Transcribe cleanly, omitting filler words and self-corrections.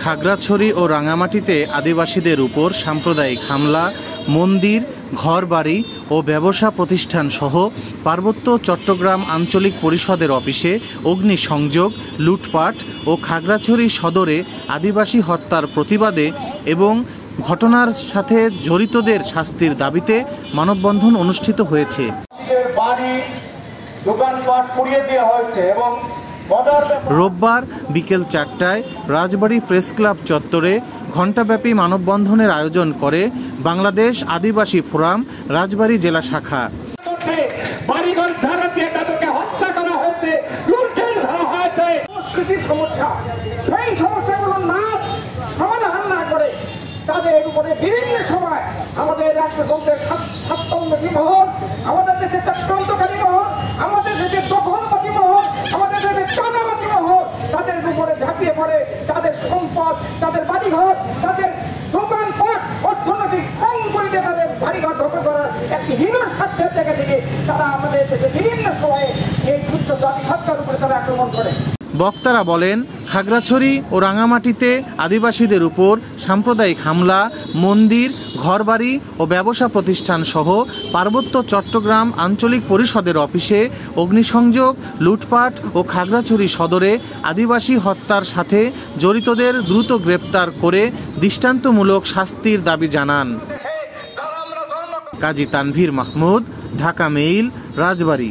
খাগড়াছড়ি ও রাঙামাটিতে আদিবাসীদের উপর সাম্প্রদায়িক হামলা, মন্দির, ঘরবাড়ি ও ব্যবসা প্রতিষ্ঠান সহ পার্বত্য চট্টগ্রাম আঞ্চলিক পরিষদের অফিসে অগ্নিসংযোগ, লুটপাট ও খাগড়াছড়ি সদরে আদিবাসী হত্যার প্রতিবাদে এবং ঘটনার সাথে জড়িতদের শাস্তির দাবিতে মানববন্ধন অনুষ্ঠিত হয়েছে। রোববার বিকেল 4টায় রাজবাড়ী প্রেস ক্লাব চত্বরে ঘণ্টাব্যাপী মানববন্ধনের আয়োজন করে বাংলাদেশ আদিবাসী ফোরাম রাজবাড়ী জেলা শাখা। সেই সমস্যাগুলো না সমাধান না করে তাদের উপরে বিভিন্ন সময় আমাদের রাষ্ট্রযন্ত্রের স্বার্থন্বেষী মহল, আমাদের দেশের চক্রান্তকারী মহল, আমাদের দেশের দখলবাদী মহল, আমাদের দেশের চাঁদাবাদী মহল তাদের উপরে ঝাঁপিয়ে পড়ে তাদের সম্পদ, তাদের বাড়িঘর, তাদের দোকানপাট, অর্থনৈতিক অঙ্কুরিতে তাদের বাড়িঘর দখল করার একটি হীন স্বার্থের জায়গা থেকে তারা আমাদের দেশে বিভিন্ন সময়ে এই ক্ষুদ্র জাতি সত্তার উপরে তারা আক্রমণ করে। বক্তারা বলেন, খাগড়াছড়ি ও রাঙামাটিতে আদিবাসীদের উপর সাম্প্রদায়িক হামলা, মন্দির, ঘরবাড়ি ও ব্যবসা প্রতিষ্ঠান সহ পার্বত্য চট্টগ্রাম আঞ্চলিক পরিষদের অফিসে অগ্নিসংযোগ, লুটপাট ও খাগড়াছড়ি সদরে আদিবাসী হত্যার সাথে জড়িতদের দ্রুত গ্রেপ্তার করে দৃষ্টান্তমূলক শাস্তির দাবি জানান। কাজী তানভীর মাহমুদ, ঢাকা মেইল, রাজবাড়ী।